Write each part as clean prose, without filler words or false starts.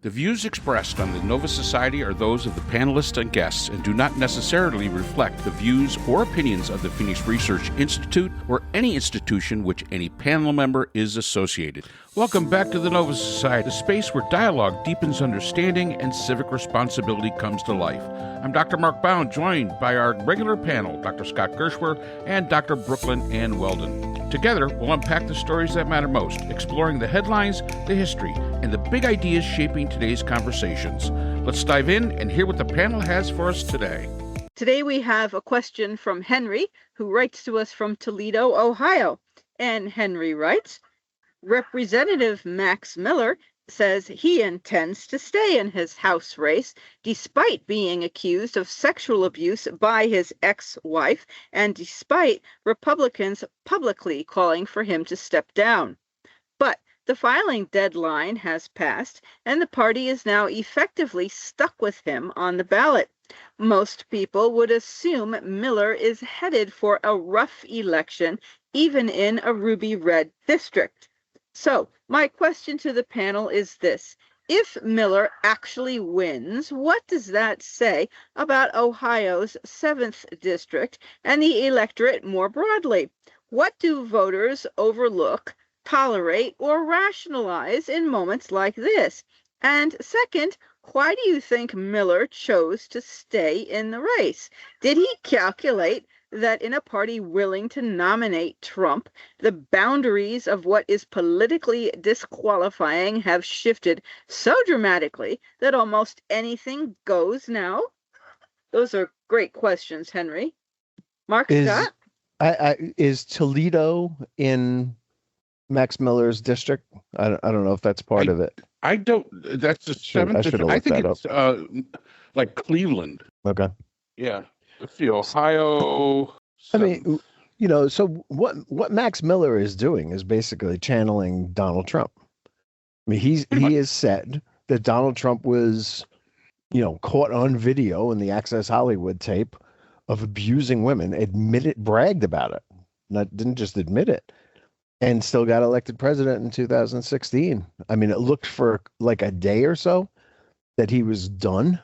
The views expressed on the Nova Society are those of the panelists and guests and do not necessarily reflect the views or opinions of the Phoenix Research Institute or any institution which any panel member is associated. Welcome back to the Nova Society, the space where dialogue deepens understanding and civic responsibility comes to life. I'm Dr. Mark Bound, joined by our regular panel, Dr. Scott Gershwer and Dr. Brooklyn Ann Weldon. Together, we'll unpack the stories that matter most, exploring the headlines, the history, and the big ideas shaping today's conversations. Let's dive in and hear what the panel has for us today. Today we have a question from Henry, who writes to us from Toledo, Ohio. And Henry writes, Representative Max Miller says he intends to stay in his House race despite being accused of sexual abuse by his ex-wife and despite Republicans publicly calling for him to step down. But the filing deadline has passed, and the party is now effectively stuck with him on the ballot. Most people would assume Miller is headed for a rough election, even in a ruby red district. So, my question to the panel is this. If Miller actually wins, what does that say about Ohio's 7th district and the electorate more broadly? What do voters overlook, tolerate, or rationalize in moments like this? And second, why do you think Miller chose to stay in the race? Did he calculate that in a party willing to nominate Trump, the boundaries of what is politically disqualifying have shifted so dramatically that almost anything goes now? Those are great questions, Henry. Mark Scott? Is Toledo in Max Miller's district? I don't know if that's part of it. I don't. That's the 7th district. I think it's like Cleveland. Okay. Yeah. Let's see, Ohio. 7th. I mean, so what Max Miller is doing is basically channeling Donald Trump. I mean, he has said that Donald Trump was, caught on video in the Access Hollywood tape of abusing women, bragged about it, didn't just admit it, and still got elected president in 2016. I mean, it looked for like a day or so that he was done,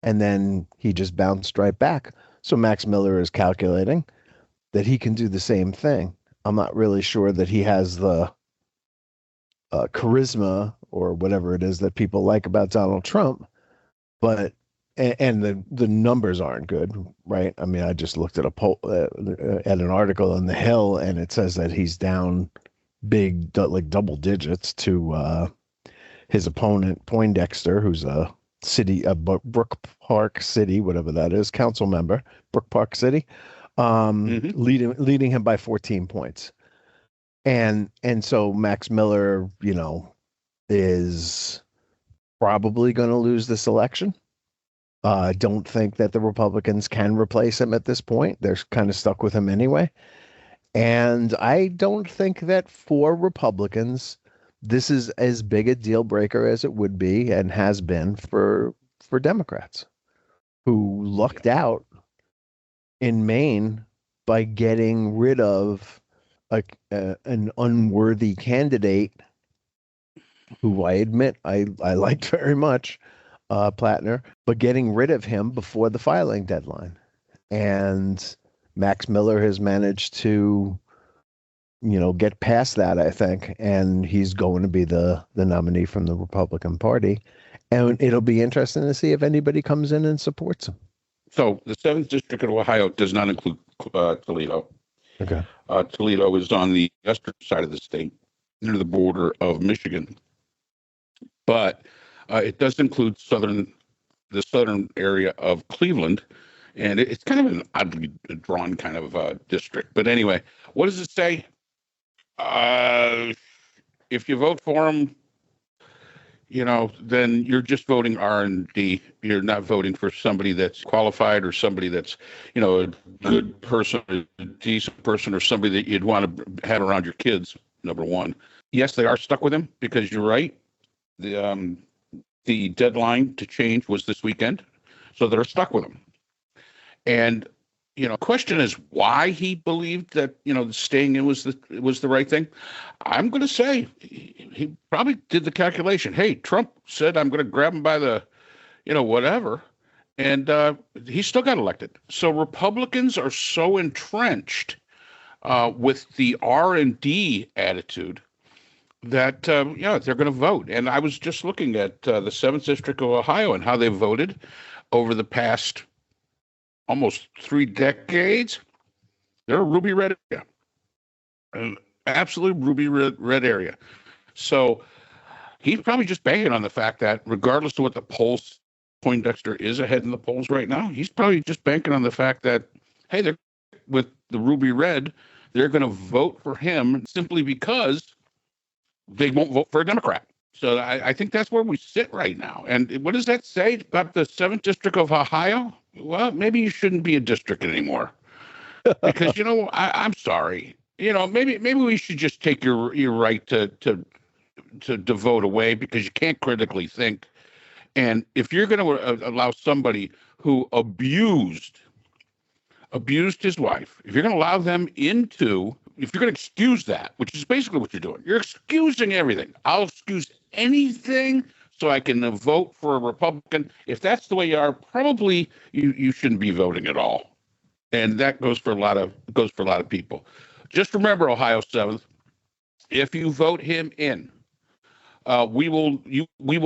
and then he just bounced right back. So Max Miller is calculating that he can do the same thing. I'm not really sure that he has the charisma or whatever it is that people like about Donald Trump, but and the numbers aren't good, right? I mean, I just looked at a poll at an article in The Hill, and it says that he's down big, like double digits to his opponent Poindexter, who's a Brook Park City, whatever that is, council member, Brook Park City, leading him by 14 points. And so Max Miller, is probably going to lose this election. I don't think that the Republicans can replace him at this point. They're kind of stuck with him anyway. And I don't think that for Republicans, this is as big a deal breaker as it would be and has been for Democrats who lucked out in Maine by getting rid of an unworthy candidate who I admit I liked very much, Plattner, but getting rid of him before the filing deadline. And Max Miller has managed to get past that, I think, and he's going to be the nominee from the Republican Party. And it'll be interesting to see if anybody comes in and supports him. So the 7th district of Ohio does not include Toledo. Okay. Toledo is on the western side of the state, near the border of Michigan. But it does include the southern area of Cleveland, and it's kind of an oddly drawn kind of district. But anyway, what does it say? If you vote for him, then you're just voting R&D. You're not voting for somebody that's qualified or somebody that's, a good person, a decent person, or somebody that you'd want to have around your kids, number one. Yes, they are stuck with him because you're right. The deadline to change was this weekend, so they're stuck with him. And question is why he believed that, staying in was the right thing. I'm going to say he probably did the calculation. Hey, Trump said I'm going to grab him by the, whatever. And he still got elected. So Republicans are so entrenched with the R&D attitude that, they're going to vote. And I was just looking at the 7th District of Ohio and how they voted over the past almost 3 decades. They're a ruby red area, an absolute ruby red area. So he's probably just banking on the fact that regardless of what the polls, Poindexter is ahead in the polls right now. He's probably just banking on the fact that, hey, they're with the ruby red, they're going to vote for him simply because they won't vote for a Democrat. So I think that's where we sit right now. And what does that say about the 7th District of Ohio? Well, maybe you shouldn't be a district anymore. Because, I'm sorry. Maybe we should just take your right to vote away because you can't critically think. And if you're going to allow somebody who abused his wife, if you're going to allow them if you're going to excuse that, which is basically what you're doing, you're excusing everything. I'll excuse anything so I can vote for a Republican. If that's the way you are, probably you shouldn't be voting at all. And that goes for a lot of people. Just remember, Ohio 7th, if you vote him in, we will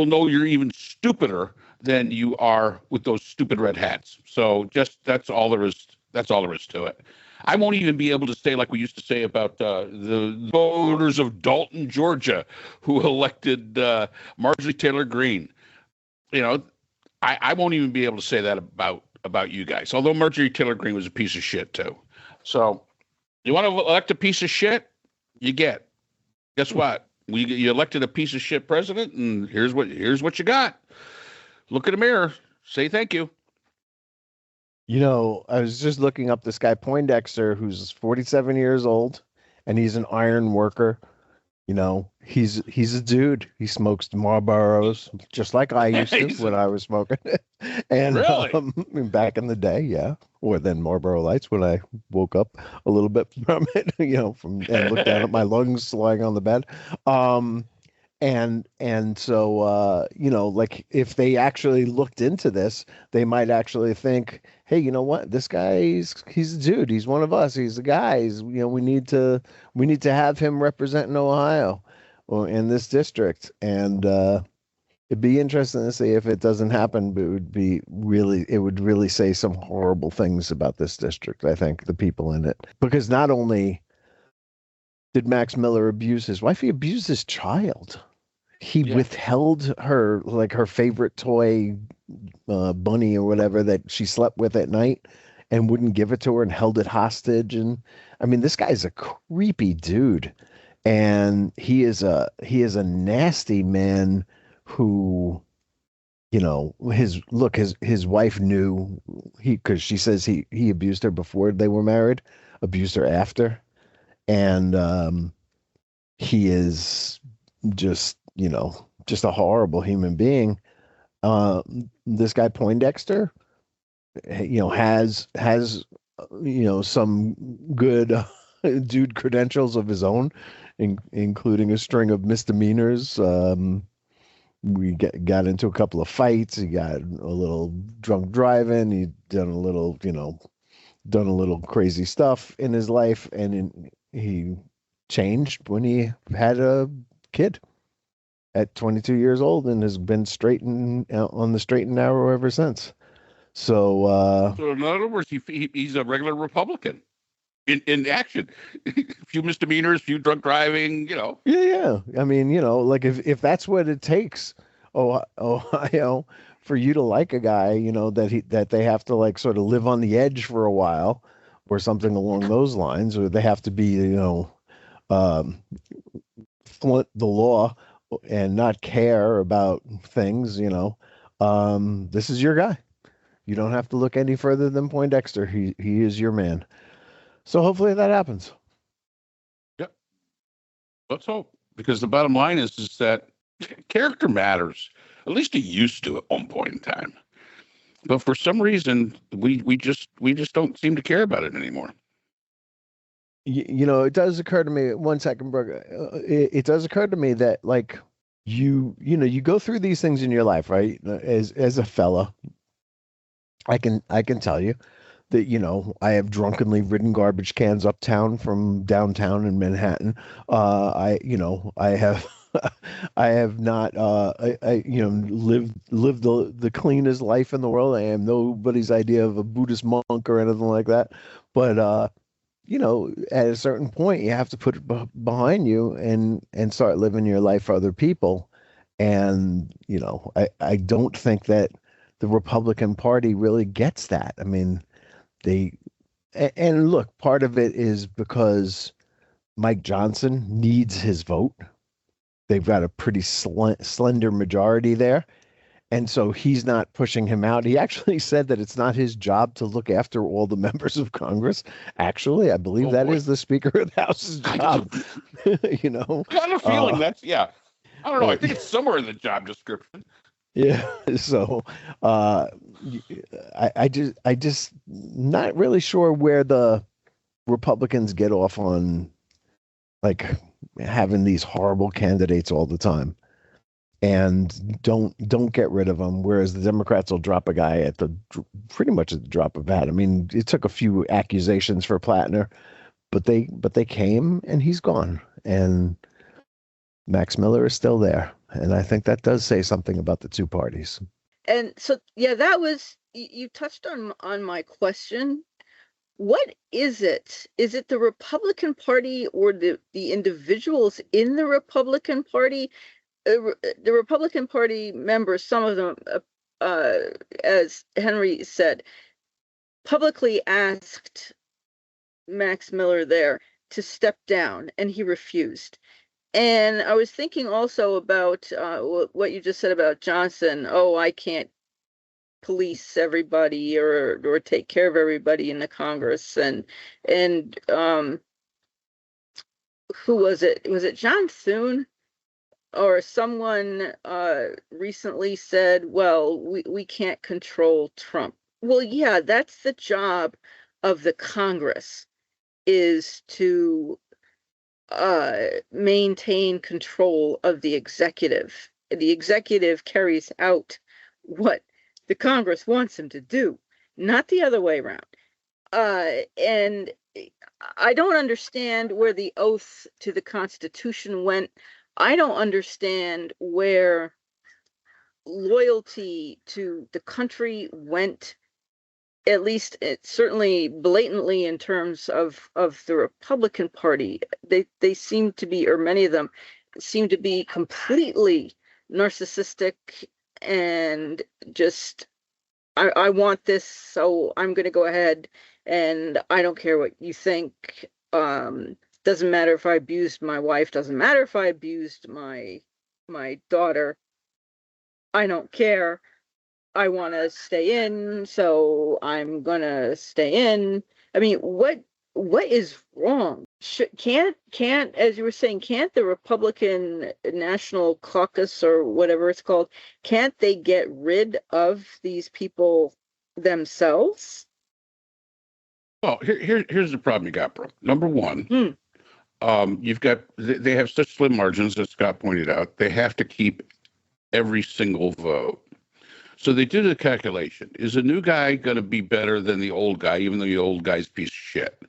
know you're even stupider than you are with those stupid red hats. So that's all there is to it. I won't even be able to say like we used to say about the voters of Dalton, Georgia, who elected Marjorie Taylor Greene. I won't even be able to say that about you guys. Although Marjorie Taylor Greene was a piece of shit too. So you want to elect a piece of shit? Guess what? You elected a piece of shit president, and here's what you got. Look in the mirror. Say thank you. I was just looking up this guy Poindexter, who's 47 years old, and he's an iron worker. He's a dude. He smokes Marlboros just like I used to when I was smoking. And really? Back in the day, yeah. Or then Marlboro Lights when I woke up a little bit from it, and looked down at my lungs lying on the bed. And so like if they actually looked into this, they might actually think, hey, you know what, this guy's he's a dude, he's one of us, he's a guy, we need to have him representing Ohio or in this district. And it'd be interesting to see if it doesn't happen, but it would really say some horrible things about this district, I think, the people in it. Because not only did Max Miller abuse his wife, he abused his child. He withheld her, like her favorite toy bunny or whatever that she slept with at night, and wouldn't give it to her and held it hostage. And I mean, this guy's a creepy dude, and he is a nasty man who, his wife knew because she says he abused her before they were married, abused her after. And he is just a horrible human being. This guy Poindexter, has some good dude credentials of his own, including a string of misdemeanors. We got into a couple of fights. He got a little drunk driving. He done a little crazy stuff in his life, and he changed when he had a kid at 22 years old and has been on the straight and narrow ever since. So in other words, he's a regular Republican in action. A few misdemeanors, few drunk driving, Yeah. I mean, like if that's what it takes, Ohio, for you to like a guy, that they have to like sort of live on the edge for a while or something along those lines, or they have to be, flaunt the law and not care about things, this is your guy. You don't have to look any further than Poindexter. He is your man. So hopefully that happens. Yep. Let's hope, because the bottom line is that character matters. At least it used to at one point in time. But for some reason, we just don't seem to care about it anymore. It does occur to me, one second, Brooke. It does occur to me that, like, you go through these things in your life, right? As a fella, I can tell you that, I have drunkenly ridden garbage cans uptown from downtown in Manhattan. I have I have not lived the cleanest life in the world. I am nobody's idea of a Buddhist monk or anything like that. But at a certain point, you have to put it behind you and start living your life for other people. And I don't think that the Republican Party really gets that. I mean, they and look, part of it is because Mike Johnson needs his vote. They've got a pretty slender majority there. And so he's not pushing him out. He actually said that it's not his job to look after all the members of Congress. Actually, I believe that is the Speaker of the House's job. I got a feeling I don't know. I think it's somewhere in the job description. Yeah. So I just not really sure where the Republicans get off on, like, having these horrible candidates all the time and don't get rid of them, whereas the Democrats will drop a guy at pretty much at the drop of a hat. I mean, it took a few accusations for Plattner, but they came and he's gone, and Max Miller is still there, and I think that does say something about the two parties. And so, yeah, that was, you touched on my question. What is it? Is it the Republican Party or the individuals in the Republican Party? The Republican Party members, some of them, as Henry said, publicly asked Max Miller there to step down, and he refused. And I was thinking also about what you just said about Johnson. Oh, I can't police everybody or take care of everybody in the Congress. And who was it? Was it John Thune? Or someone recently said, well, we can't control Trump. Well, yeah, that's the job of the Congress, is to maintain control of the executive. The executive carries out what the Congress wants him to do, not the other way around. And I don't understand where the oath to the Constitution went. I don't understand where loyalty to the country went, at least certainly blatantly in terms of the Republican Party. They seem to be, or many of them seem to be, completely narcissistic and just, I want this, so I'm going to go ahead, and I don't care what you think. Doesn't matter if I abused my wife, doesn't matter if I abused my daughter. I don't care. I want to stay in, so I'm going to stay in. I mean, what is wrong? Can't, as you were saying, can't the Republican National Caucus, or whatever it's called, can't they get rid of these people themselves? Well, here's the problem you got, bro. Number one, you've got, they have such slim margins, as Scott pointed out. They have to keep every single vote. So they do the calculation. Is a new guy going to be better than the old guy, even though the old guy's a piece of shit?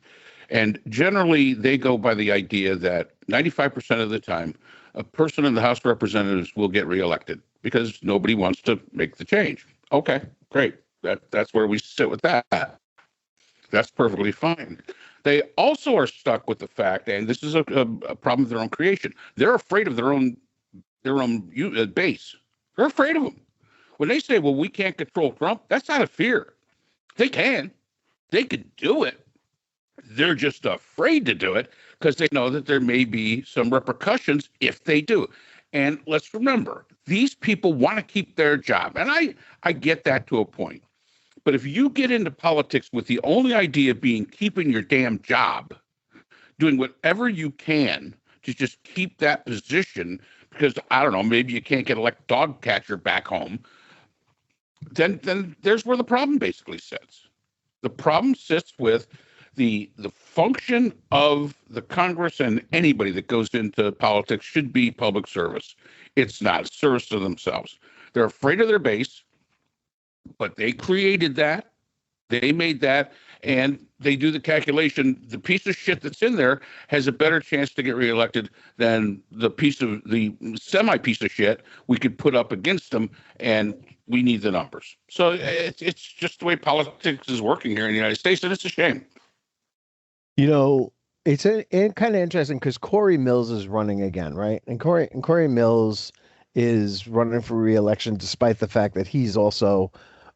And generally, they go by the idea that 95% of the time, a person in the House of Representatives will get reelected because nobody wants to make the change. Okay, great. That's where we sit with that. That's perfectly fine. They also are stuck with the fact, and this is a problem of their own creation. They're afraid of their own base. They're afraid of them. When they say, well, we can't control Trump, that's not a fear. They can. They could do it. They're just afraid to do it because they know that there may be some repercussions if they do. And let's remember, these people want to keep their job. And I get that to a point. But if you get into politics with the only idea being keeping your damn job, doing whatever you can to just keep that position, because, I don't know, maybe you can't get elected dog catcher back home, then there's where the problem basically sits. The problem sits with the function of the Congress, and anybody that goes into politics should be public service. It's not service to themselves. They're afraid of their base, but they created that. They made that, and they do the calculation. The piece of shit that's in there has a better chance to get reelected than the semi piece of shit we could put up against them, and we need the numbers. So it's just the way politics is working here in the United States, and it's a shame. It's kind of interesting because Corey Mills is running again, right? And Corey Mills is running for reelection despite the fact that he's also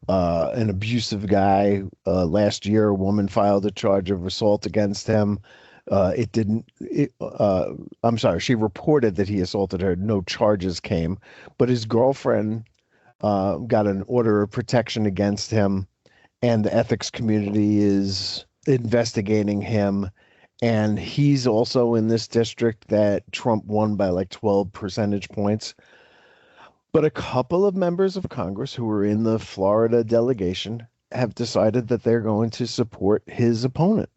an abusive guy. Last year, a woman filed a charge of assault against him. I'm sorry, she reported that he assaulted her. No charges came, but his girlfriend got an order of protection against him, and the ethics community is investigating him. And he's also in this district that Trump won by like 12 percentage points. But a couple of members of Congress who were in the Florida delegation have decided that they're going to support his opponent.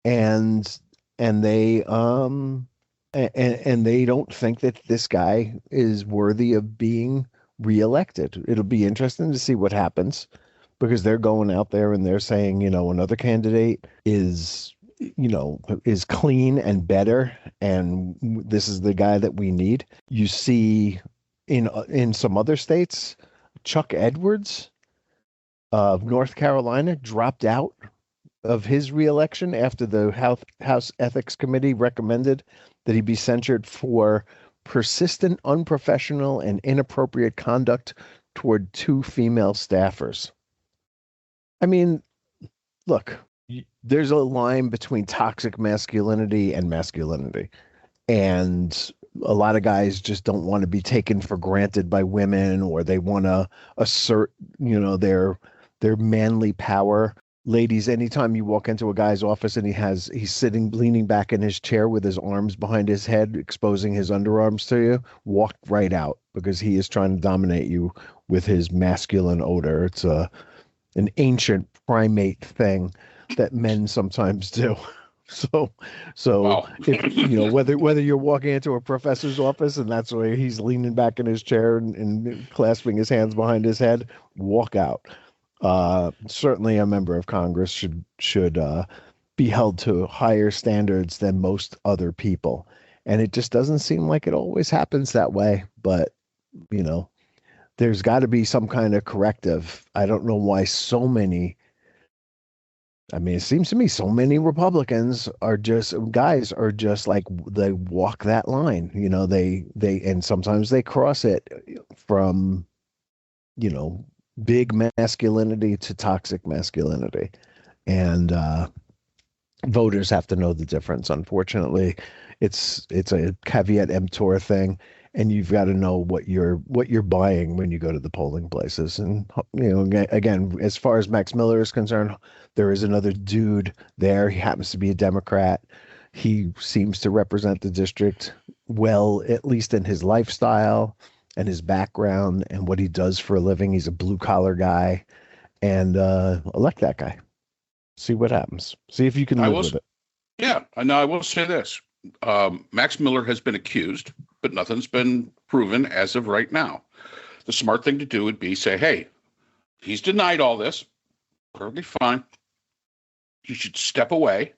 And they and they don't think that this guy is worthy of being reelected. It'll be interesting to see what happens, because they're going out there and they're saying, another candidate is clean and better, and this is the guy that we need. You see in some other states, Chuck Edwards of North Carolina dropped out of his reelection after the House Ethics Committee recommended that he be censured for persistent, unprofessional, and inappropriate conduct toward 2 female staffers. I mean, look, there's a line between toxic masculinity and masculinity. And a lot of guys just don't want to be taken for granted by women, or they want to assert, their manly power. Ladies, anytime you walk into a guy's office and he's sitting, leaning back in his chair with his arms behind his head, exposing his underarms to you, walk right out, because he is trying to dominate you with his masculine odor. It's an ancient primate thing that men sometimes do. So wow. If whether you're walking into a professor's office and that's where he's leaning back in his chair and clasping his hands behind his head, walk out. Certainly a member of Congress should be held to higher standards than most other people. And it just doesn't seem like it always happens that way. But, there's got to be some kind of corrective. I don't know why it seems to me so many Republicans are just like, they walk that line, and sometimes they cross it from, big masculinity to toxic masculinity. And voters have to know the difference. Unfortunately, it's a caveat emptor thing. And you've got to know what you're buying when you go to the polling places. And, again, as far as Max Miller is concerned, there is another dude there. He happens to be a Democrat. He seems to represent the district well, at least in his lifestyle and his background and what he does for a living. He's a blue collar guy, and elect that guy. See what happens. See if you can live with it. Yeah. Now I will say this. Max Miller has been accused, but nothing's been proven as of right now. The smart thing to do would be say, hey, he's denied all this. Perfectly fine. He should step away.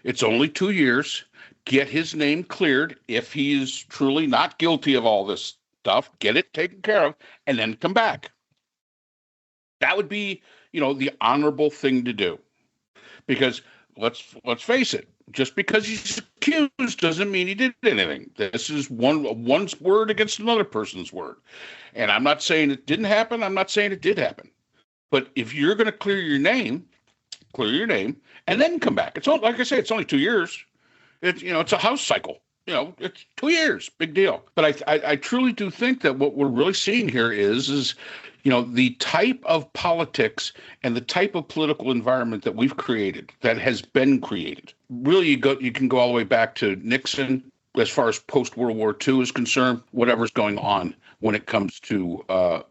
It's only 2 years. Get his name cleared. If he's truly not guilty of all this stuff, get it taken care of, and then come back. That would be, the honorable thing to do. Because let's face it, just because he's accused doesn't mean he did anything. This is one's word against another person's word. And I'm not saying it didn't happen. I'm not saying it did happen. But if you're going to clear your name, and then come back. It's like I say, it's only 2 years. It's a house cycle. It's 2 years, big deal. But I truly do think that what we're really seeing here is the type of politics and the type of political environment that we've created, that has been created. Really, you can go all the way back to Nixon as far as post-World War II is concerned, whatever's going on when it comes to,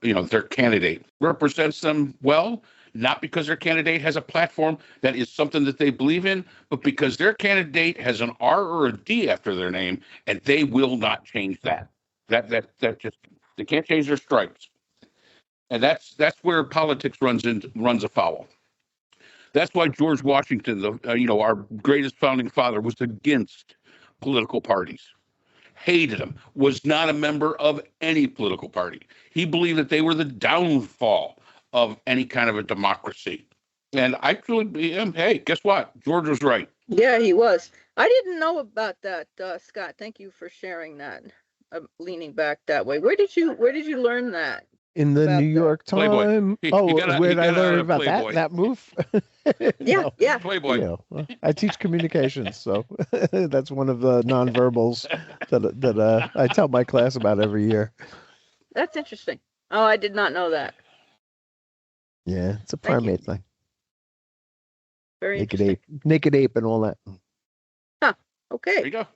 their candidate. Represents them well, not because their candidate has a platform that is something that they believe in, but because their candidate has an R or a D after their name, and they will not change that. That just, they can't change their stripes. And that's where politics runs afoul. That's why George Washington, our greatest founding father, was against political parties. Hated them, was not a member of any political party. He believed that they were the downfall of any kind of a democracy. And I truly am, hey, guess what? George was right. Yeah, he was. I didn't know about that, Scott. Thank you for sharing that. Leaning back that way. Where did you learn that? In the New York Times. Where did I learn about that move? Yeah, yeah. Playboy. I teach communications, so that's one of the nonverbals that I tell my class about every year. That's interesting. Oh, I did not know that. Yeah, it's a primate thing. Very interesting. Naked ape and all that. Huh. Okay. There you go.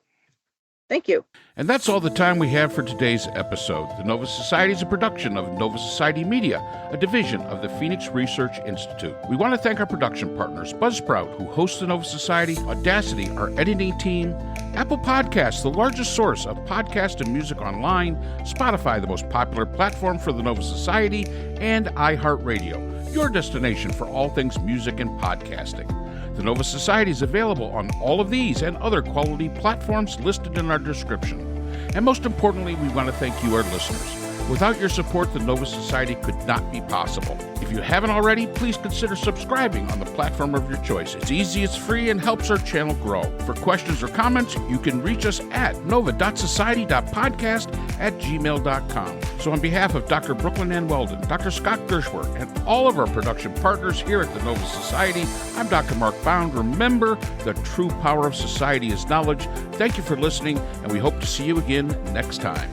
Thank you. And that's all the time we have for today's episode. The Nova Society is a production of Nova Society Media, a division of the Phoenix Research Institute. We want to thank our production partners, Buzzsprout, who hosts the Nova Society, Audacity, our editing team, Apple Podcasts, the largest source of podcast and music online, Spotify, the most popular platform for the Nova Society, and iHeartRadio, your destination for all things music and podcasting. The Nova Society is available on all of these and other quality platforms listed in our description. And most importantly, we want to thank you, our listeners. Without your support, the Nova Society could not be possible. If you haven't already, please consider subscribing on the platform of your choice. It's easy, it's free, and helps our channel grow. For questions or comments, you can reach us at nova.society.podcast@gmail.com. So on behalf of Dr. Brooklyn Ann Weldon, Dr. Scott Gershworth, and all of our production partners here at the Nova Society, I'm Dr. Mark Bound. Remember, the true power of society is knowledge. Thank you for listening, and we hope to see you again next time.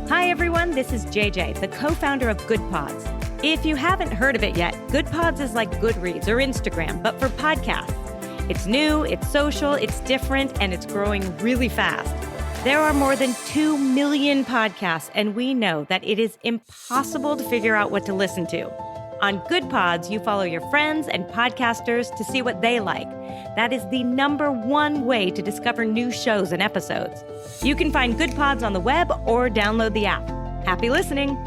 Hi, everyone. This is JJ, the co-founder of Good Pods. If you haven't heard of it yet, Good Pods is like Goodreads or Instagram, but for podcasts. It's new, it's social, it's different, and it's growing really fast. There are more than 2 million podcasts, and we know that it is impossible to figure out what to listen to. On Good Pods, you follow your friends and podcasters to see what they like. That is the #1 way to discover new shows and episodes. You can find Good Pods on the web or download the app. Happy listening!